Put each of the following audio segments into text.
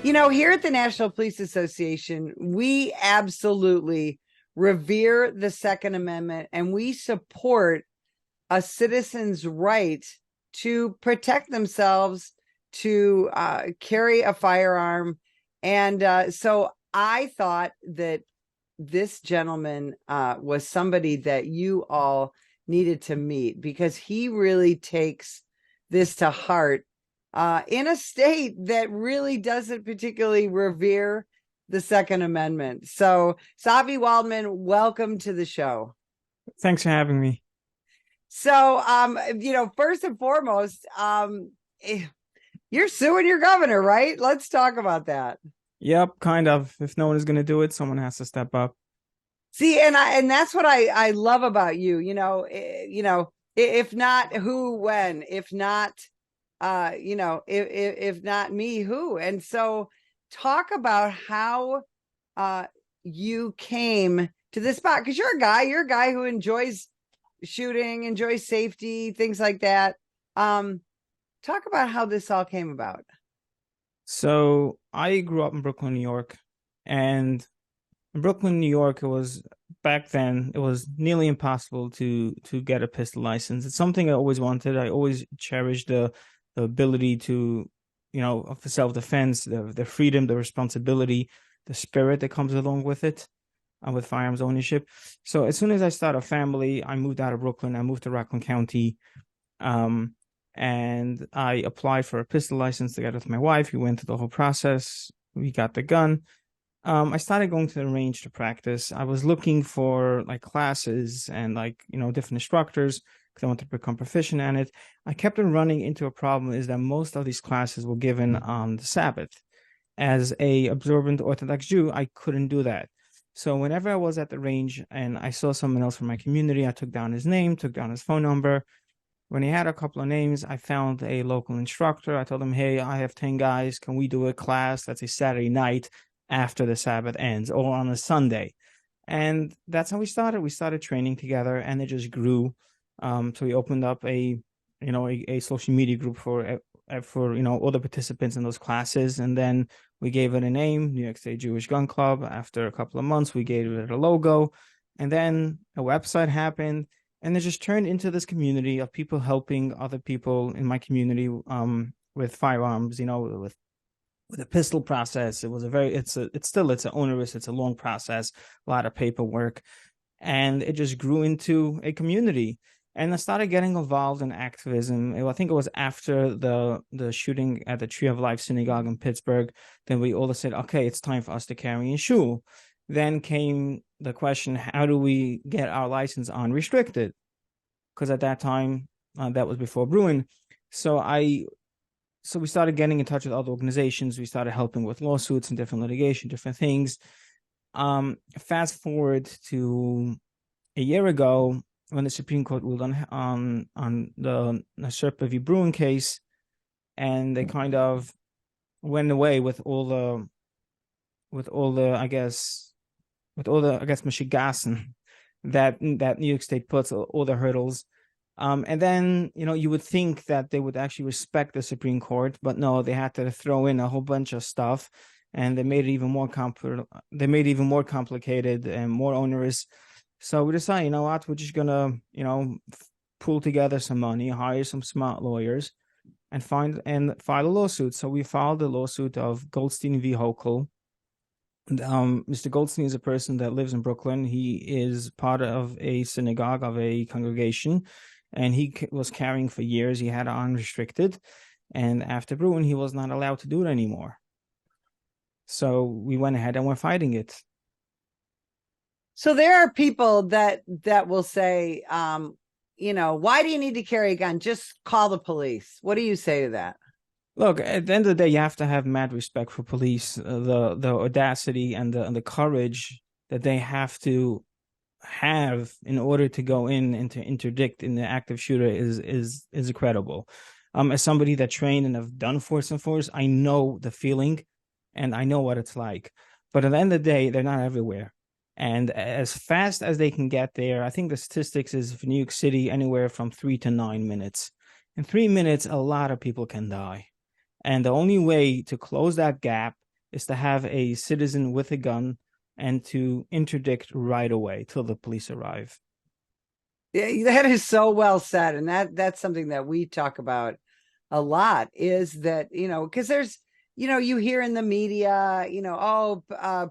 Here at the National Police Association, we absolutely revere the Second Amendment and we support a citizen's right to protect themselves, to carry a firearm. And so I thought that this gentleman was somebody that you all needed to meet because he really takes this to heart in a state that really doesn't particularly revere the Second Amendment. So, Tzvi Waldman, welcome to the show. Thanks for having me. So, first and foremost, you're suing your governor, right? Let's talk about that. Yep, kind of. If no one is going to do it, someone has to step up. See, and that's what I love about you. If not who, when, if not, if not me, who? And so, talk about how you came to this spot because you're a guy who enjoys shooting, enjoys safety, things like that. Talk about how this all came about. So I grew up in Brooklyn, New York, and in Brooklyn, New York, back then it was nearly impossible to get a pistol license. It's something I always wanted. I always cherished the ability to, for self-defense, the freedom, the responsibility, the spirit that comes along with it, with firearms ownership. So as soon as I started a family, I moved out of Brooklyn. I moved to Rockland County. And I applied for a pistol license together with my wife. We went through the whole process. We got the gun. I started going to the range to practice. I was looking for classes and different instructors because I wanted to become proficient in it. I kept on running into a problem is that most of these classes were given on the Sabbath. As a observant Orthodox Jew, I couldn't do that. So whenever I was at the range and I saw someone else from my community, I took down his name, took down his phone number. When he had a couple of names, I found a local instructor. I told him, hey, I have 10 guys. Can we do a class? That's a Saturday night after the Sabbath ends or on a Sunday. And that's how we started. We started training together and it just grew. So we opened up a social media group for all the participants in those classes. And then we gave it a name, New York State Jewish Gun Club. After a couple of months, we gave it a logo. And then a website happened. And it just turned into this community of people helping other people in my community with firearms, with the pistol process. It was it's an onerous, it's a long process, a lot of paperwork. And it just grew into a community. And I started getting involved in activism. I think it was after the shooting at the Tree of Life Synagogue in Pittsburgh. Then we all said, okay, it's time for us to carry in shul. Then came the question, how do we get our license unrestricted? Because at that time, that was before Bruin. So we started getting in touch with other organizations. We started helping with lawsuits and different litigation, different things. Fast forward to a year ago when the Supreme Court ruled on the Sherpa v. Bruin case, and they kind of went away with all the Michigassen that New York State puts, all the hurdles. And then, you would think that they would actually respect the Supreme Court, but no, they had to throw in a whole bunch of stuff and they made it even more complicated and more onerous. So we decided, what, we're just going to, pool together some money, hire some smart lawyers and file a lawsuit. So we filed a lawsuit of Goldstein v. Hochul. Mr. Goldstein is a person that lives in Brooklyn. He is part of a synagogue, of a congregation, and he was carrying for years. He had it unrestricted, and after Bruin, he was not allowed to do it anymore. So we went ahead and we're fighting it. So there are people that will say, why do you need to carry a gun? Just call the police. What do you say to that? Look, at the end of the day, you have to have mad respect for police, the audacity and the courage that they have to have in order to go in and to interdict in the active shooter is incredible. As somebody that trained and have done force and force, I know the feeling and I know what it's like. But at the end of the day, they're not everywhere. And as fast as they can get there, I think the statistics is for New York City anywhere from 3 to 9 minutes. In 3 minutes, a lot of people can die. And the only way to close that gap is to have a citizen with a gun and to interdict right away till the police arrive. Yeah, that is so well said. And that's something that we talk about a lot, is that, because there's, you hear in the media,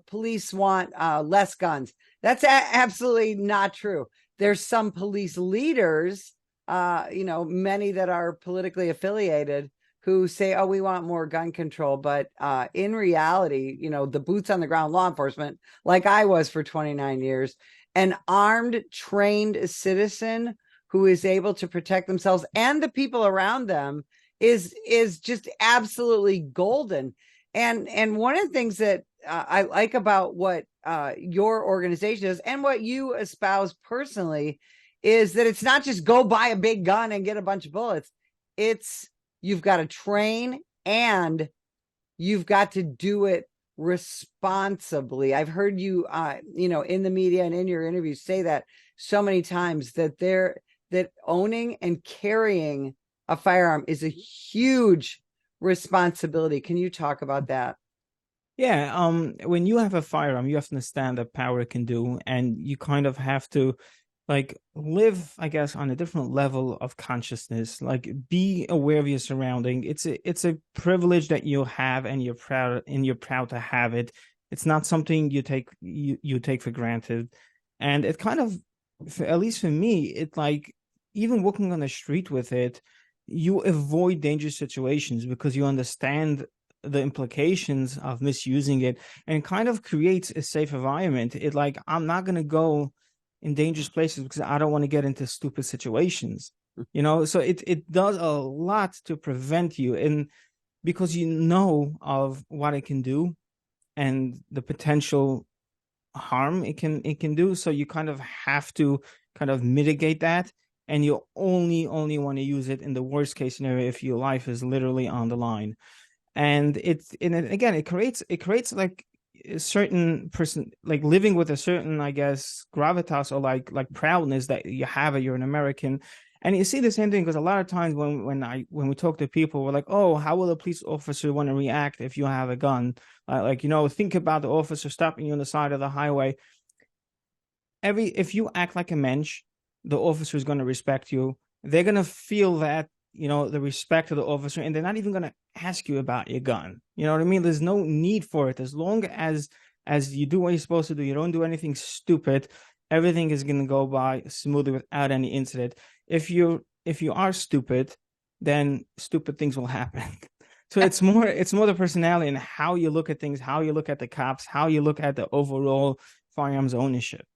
police want less guns. That's absolutely not true. There's some police leaders, many that are politically affiliated, who say, oh, we want more gun control. But in reality, the boots on the ground law enforcement, like I was for 29 years, an armed, trained citizen who is able to protect themselves and the people around them is just absolutely golden. And one of the things that I like about what your organization is and what you espouse personally is that it's not just go buy a big gun and get a bunch of bullets. It's you've got to train and you've got to do it responsibly. I've heard you, in the media and in your interviews say that so many times, that owning and carrying a firearm is a huge responsibility. Can you talk about that? Yeah, when you have a firearm, you have to understand the power it can do, and you kind of have to like live, I guess, on a different level of consciousness. Like be aware of your surrounding. It's a privilege that you have, and you're proud to have it. It's not something you take for granted. And it kind of, at least for me, it like even walking on the street with it, you avoid dangerous situations because you understand the implications of misusing it, and kind of creates a safe environment. It like, I'm not going to go in dangerous places because I don't want to get into stupid situations, so it does a lot to prevent you, and because you know of what it can do and the potential harm it can do, so you kind of have to kind of mitigate that, and you only want to use it in the worst case scenario if your life is literally on the line. And again, it creates like a certain person, like living with a certain, I guess, gravitas, or like proudness that you have it, you're an American. And you see the same thing because a lot of times when we talk to people, we're like, oh, how will a police officer want to react if you have a gun? Think about the officer stopping you on the side of the highway. If you act like a mensch, the officer is going to respect you. They're going to feel that, the respect of the officer, and they're not even going to ask you about your gun. You know what I mean? There's no need for it. As long as you do what you're supposed to do, you don't do anything stupid, everything is going to go by smoothly without any incident. If you are stupid, then stupid things will happen. So it's more the personality and how you look at things, how you look at the cops, how you look at the overall firearms ownership.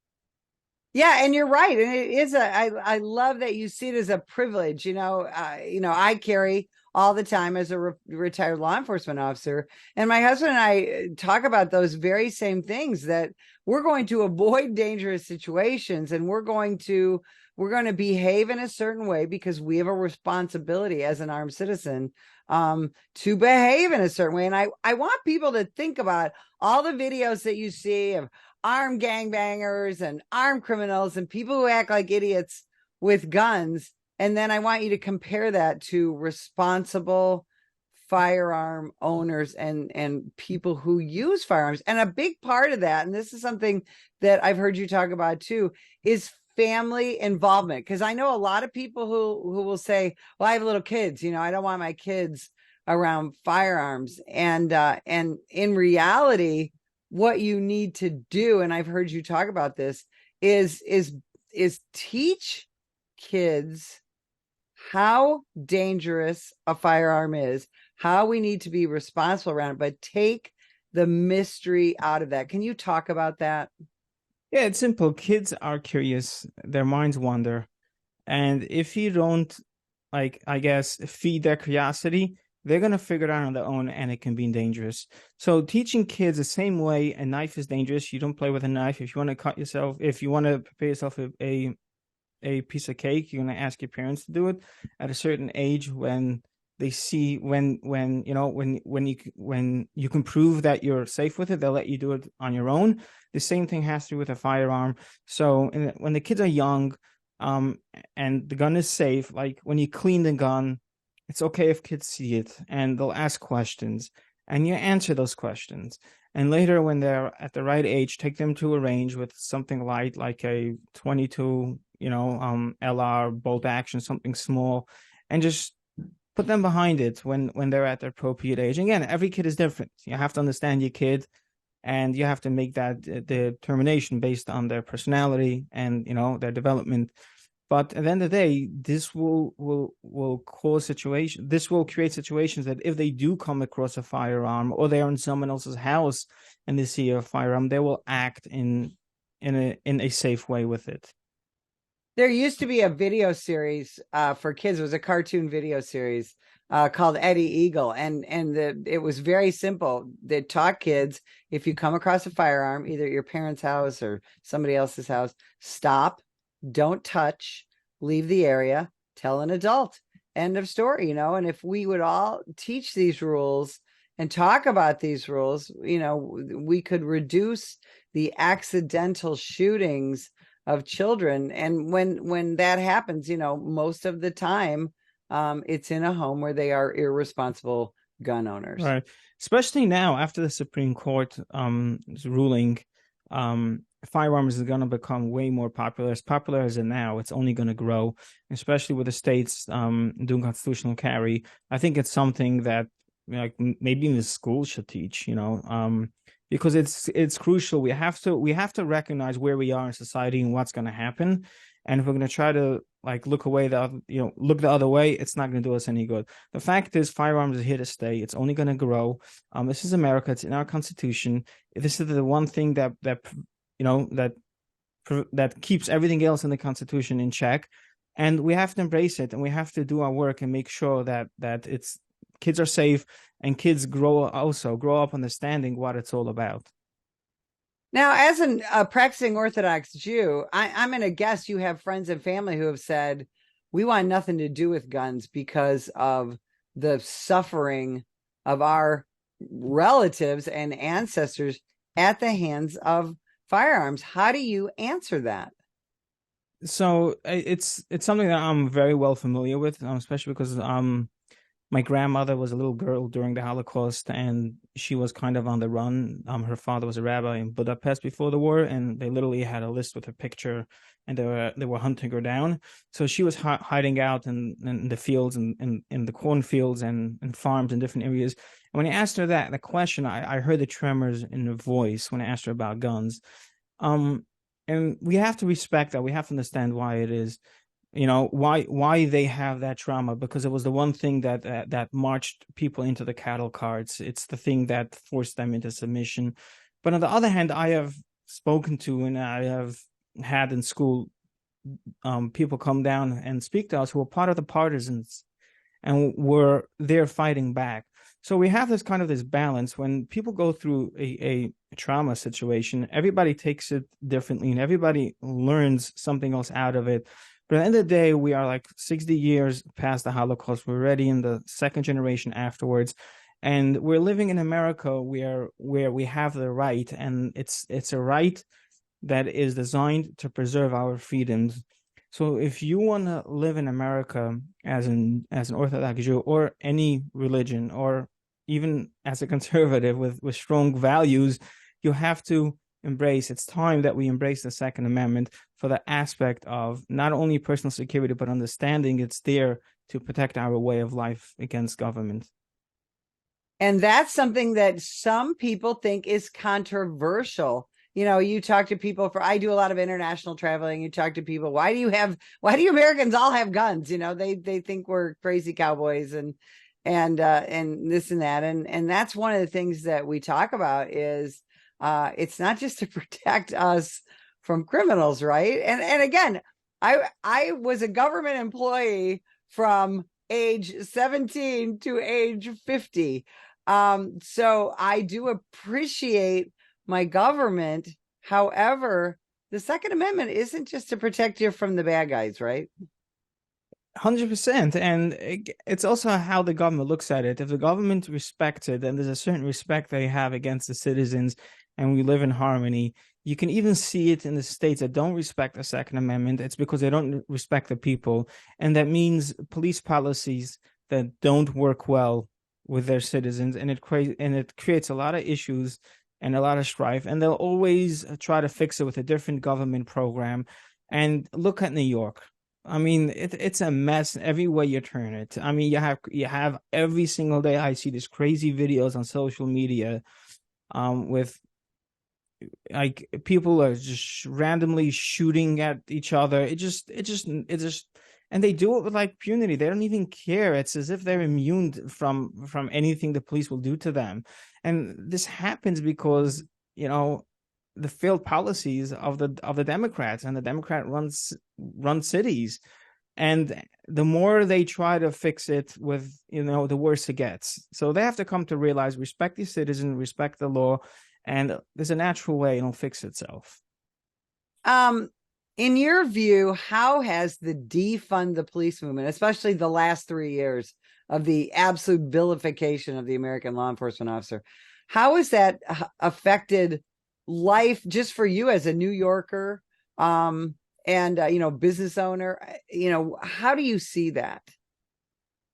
Yeah, and you're right. And it is I love that you see it as a privilege. I carry all the time as a retired law enforcement officer, and my husband and I talk about those very same things, that we're going to avoid dangerous situations, and we're going to behave in a certain way because we have a responsibility as an armed citizen to behave in a certain way. And I want people to think about all the videos that you see of armed gangbangers and armed criminals and people who act like idiots with guns. And then I want you to compare that to responsible firearm owners and people who use firearms. And a big part of that, and this is something that I've heard you talk about too, is family involvement. Because I know a lot of people who will say, well, I have little kids, I don't want my kids around firearms. And in reality, what you need to do, and I've heard you talk about this, is teach kids how dangerous a firearm is, how we need to be responsible around it, but take the mystery out of that. Can you talk about that? Yeah, it's simple. Kids are curious, their minds wander. And if you don't, like, I guess, feed their curiosity, they're going to figure it out on their own, and it can be dangerous. So teaching kids the same way a knife is dangerous. You don't play with a knife. If you want to cut yourself, if you want to prepare yourself a piece of cake, you're going to ask your parents to do it at a certain age when they see when you can prove that you're safe with it, they'll let you do it on your own. The same thing has to do with a firearm. So when the kids are young, and the gun is safe, like when you clean the gun, it's okay if kids see it and they'll ask questions. and you answer those questions. And later, when they're at the right age, take them to a range with something light, like a 22, LR bolt action, something small, and just put them behind it when they're at the appropriate age. Again, every kid is different. You have to understand your kid, and you have to make that determination based on their personality and their development. But at the end of the day, this will cause situation. This will create situations that if they do come across a firearm, or they are in someone else's house and they see a firearm, they will act in a safe way with it. There used to be a video series for kids. It was a cartoon video series called Eddie Eagle, and it was very simple. They taught kids, if you come across a firearm, either at your parents' house or somebody else's house, stop, don't touch, leave the area, tell an adult. End of story. And if we would all teach these rules and talk about these rules, we could reduce the accidental shootings of children. And when that happens, most of the time, it's in a home where they are irresponsible gun owners. Right. Especially now, after the Supreme Court ruling, firearms is going to become way more popular. As popular as it now, it's only going to grow, especially with the states doing constitutional carry. I think it's something that maybe the school should teach, because it's crucial. We have to recognize where we are in society and what's going to happen. And if we're going to try to look the other way, it's not going to do us any good. The fact is, firearms are here to stay. It's only going to grow. This is America. It's in our Constitution. This is the one thing that keeps everything else in the Constitution in check. And we have to embrace it, and we have to do our work and make sure that it's kids are safe, and kids grow up understanding what it's all about. Now, as a practicing Orthodox Jew, I'm going to guess you have friends and family who have said, we want nothing to do with guns because of the suffering of our relatives and ancestors at the hands of firearms. How do you answer that? So it's something that I'm very well familiar with, especially because my grandmother was a little girl during the Holocaust, and she was kind of on the run. Her father was a rabbi in Budapest before the war, and they literally had a list with her picture, and they were hunting her down. So she was hiding out in the fields and in the cornfields and farms in different areas. And when I asked her the question, I heard the tremors in her voice when I asked her about guns. And we have to respect that. We have to understand why it is. Why they have that trauma, because it was the one thing that marched people into the cattle carts. It's the thing that forced them into submission. But on the other hand, I have spoken to, and I have had in school people come down and speak to us who were part of the partisans and were there fighting back. So we have this balance. When people go through a trauma situation, everybody takes it differently, and everybody learns something else out of it. But at the end of the day, we are 60 years past the Holocaust. We're already in the second generation afterwards. And we're living in America where we have the right, and it's a right that is designed to preserve our freedoms. So if you want to live in America as an Orthodox Jew, or any religion, or even as a conservative with strong values, you have to it's time that we embrace the Second Amendment for the aspect of not only personal security, but understanding it's there to protect our way of life against government. And that's something that some people think is controversial. You talk to people I do a lot of international traveling. You talk to people, why do Americans all have guns? They think we're crazy cowboys and this and that. And that's one of the things that we talk about is, it's not just to protect us from criminals, right? And again, I was a government employee from age 17 to age 50. So I do appreciate my government. However, the Second Amendment isn't just to protect you from the bad guys, right? 100%. And it's also how the government looks at it. If the government respects it, and there's a certain respect they have against the citizens, and we live in harmony, you can even see it in the states that don't respect the Second Amendment. It's because they don't respect the people. And that means police policies that don't work well with their citizens, and it creates a lot of issues and a lot of strife, and they'll always try to fix it with a different government program. And look at New York. I mean, it's a mess every way you turn it. I mean, you have every single day I see these crazy videos on social media, with like people are just randomly shooting at each other. And they do it with like impunity. They don't even care. It's as if they're immune from anything the police will do to them. And this happens because, the failed policies of the Democrats, and the Democrat run cities. And the more they try to fix it with, the worse it gets. So they have to come to realize, respect the citizen, respect the law, and there's a natural way it'll fix itself. In your view, how has the defund the police movement, especially the last 3 years of the absolute vilification of the American law enforcement officer, how has that affected life just for you as a New Yorker, and business owner? How do you see that?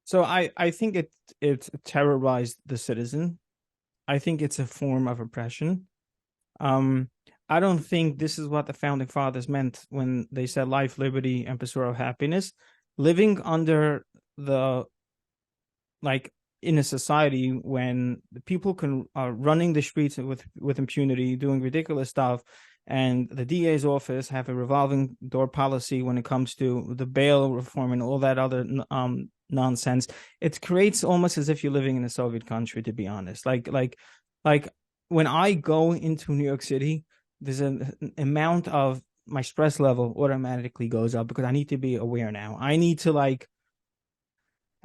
So I think it terrorized the citizen. I think it's a form of oppression. I don't think this is what the founding fathers meant when they said life, liberty, and pursuit of happiness. Living under in a society when the people are running the streets with impunity, doing ridiculous stuff, and the DA's office have a revolving door policy when it comes to the bail reform and all that other nonsense. It creates almost as if you're living in a Soviet country, to be honest. Like when I go into New York City, there's an amount of my stress level automatically goes up because I need to be aware now. I need to,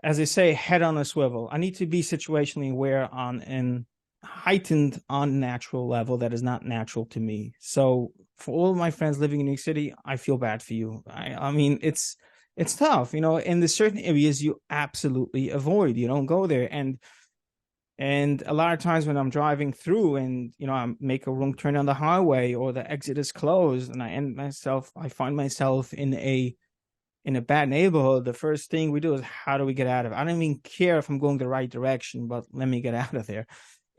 as they say, head on a swivel. I need to be situationally aware on an heightened, unnatural level that is not natural to me. So for all of my friends living in New York City, I feel bad for you. I mean, it's tough, in the certain areas you absolutely avoid. You don't go there. And a lot of times when I'm driving through and, I make a wrong turn on the highway or the exit is closed and I find myself in a bad neighborhood, the first thing we do is, how do we get out of it? I don't even care if I'm going the right direction, but let me get out of there.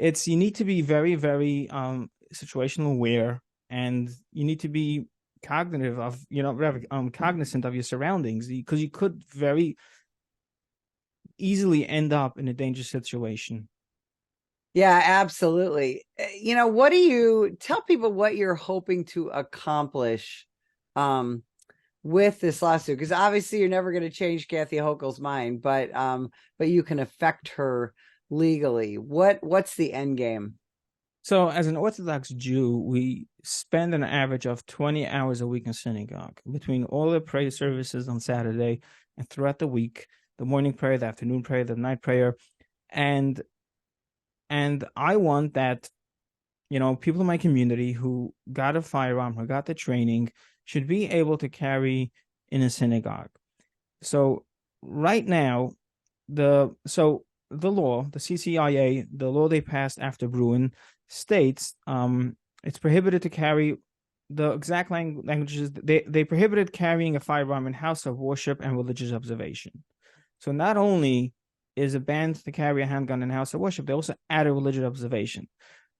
You need to be very, very situational aware, and you need to be cognitive of, cognizant of your surroundings, because you could very easily end up in a dangerous situation. Yeah, absolutely. What do you tell people what you're hoping to accomplish with this lawsuit? Because obviously you're never going to change Kathy Hochul's mind, but you can affect her legally. What's the end game? So as an Orthodox Jew, we spend an average of 20 hours a week in synagogue between all the prayer services on Saturday and throughout the week, the morning prayer, the afternoon prayer, the night prayer. And I want that, people in my community who got a firearm, who got the training, should be able to carry in a synagogue. So right now, the law, the CCIA, the law they passed after Bruin, states it's prohibited to carry. The exact languages, they prohibited carrying a firearm in house of worship and religious observation. So not only is a ban to carry a handgun in house of worship, they also add a religious observation.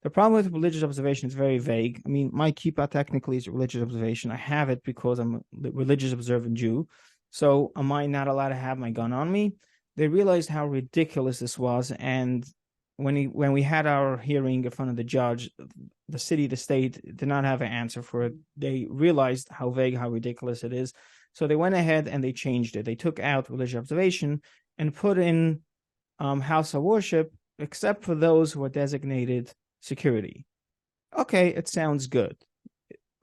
The problem with religious observation is very vague. I mean, my kippah technically is a religious observation. I have it because I'm a religious observant Jew. So am I not allowed to have my gun on me? They realized how ridiculous this was. And when we had our hearing in front of the judge, the city, the state did not have an answer for it. They realized how vague, how ridiculous it is. So they went ahead and they changed it. They took out religious observation and put in house of worship, except for those who are designated security. Okay, it sounds good.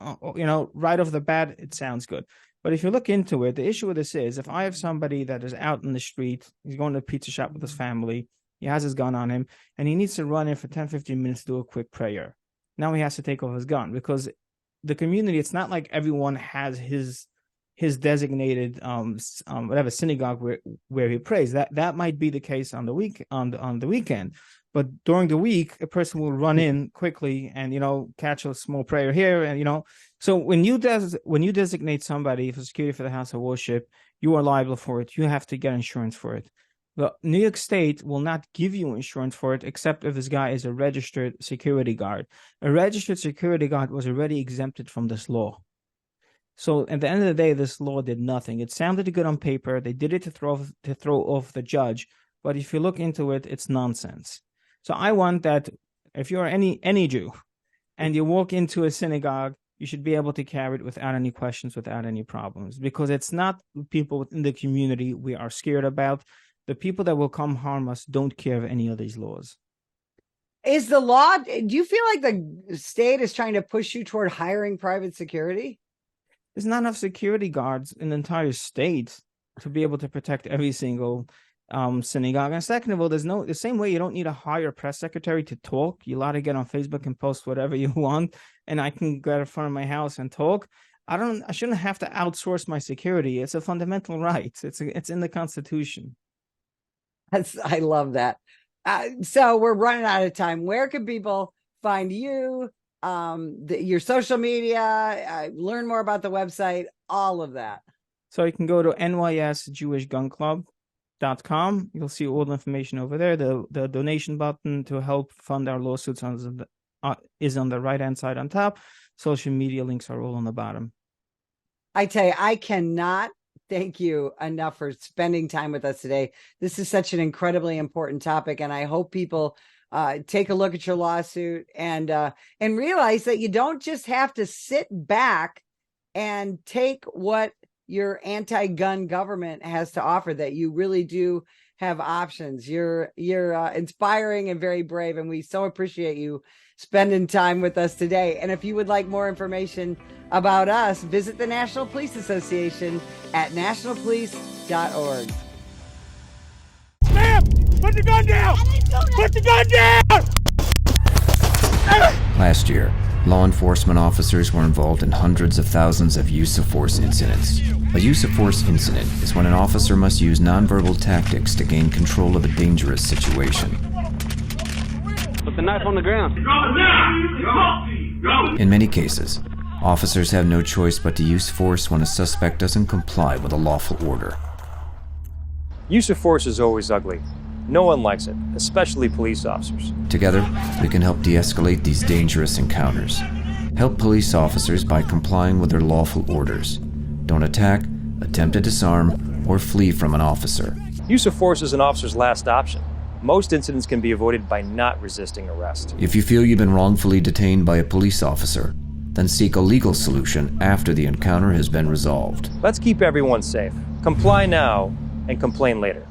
Right off the bat, it sounds good. But if you look into it, the issue with this is, if I have somebody that is out in the street, he's going to a pizza shop with his family, he has his gun on him, and he needs to run in for 10, 15 minutes to do a quick prayer. Now he has to take off his gun, because the community, it's not like everyone has his designated whatever synagogue where he prays. That might be the case on the weekend, but during the week a person will run in quickly and catch a small prayer here, and so when you designate somebody for security for the house of worship, you are liable for it. You have to get insurance for it. Well, New York State will not give you insurance for it except if this guy is a registered security guard. A registered security guard was already exempted from this law. So at the end of the day, this law did nothing. It sounded good on paper. They did it to throw off the judge. But if you look into it, it's nonsense. So I want that if you're any Jew and you walk into a synagogue, you should be able to carry it without any questions, without any problems, because it's not people within the community we are scared about. The people that will come harm us don't care of any of these laws. Is the law, do you feel like the state is trying to push you toward hiring private security? There's not enough security guards in the entire state to be able to protect every single synagogue. And second of all, the same way you don't need to hire a press secretary to talk. You're allowed to get on Facebook and post whatever you want, and I can get in front of my house and talk. I shouldn't have to outsource my security. It's a fundamental right. It's in the Constitution. I love that. So we're running out of time. Where can people find you? Your social media, learn more about the website, all of that. So you can go to nysjewishgunclub.com. You'll see all the information over there. The donation button to help fund our lawsuits is on the right-hand side on top. Social media links are all on the bottom. I tell you, I cannot thank you enough for spending time with us today. This is such an incredibly important topic, and I hope people take a look at your lawsuit and realize that you don't just have to sit back and take what your anti-gun government has to offer, that you really do have options. You're inspiring and very brave, and we so appreciate you spending time with us today. And if you would like more information about us, visit the National Police Association at nationalpolice.org. Ma'am, put the gun down! Put the gun down! Last year, law enforcement officers were involved in hundreds of thousands of use of force incidents. A use of force incident is when an officer must use nonverbal tactics to gain control of a dangerous situation. Put the knife on the ground. In many cases, officers have no choice but to use force when a suspect doesn't comply with a lawful order. Use of force is always ugly. No one likes it, especially police officers. Together, we can help de-escalate these dangerous encounters. Help police officers by complying with their lawful orders. Don't attack, attempt to disarm, or flee from an officer. Use of force is an officer's last option. Most incidents can be avoided by not resisting arrest. If you feel you've been wrongfully detained by a police officer, then seek a legal solution after the encounter has been resolved. Let's keep everyone safe. Comply now and complain later.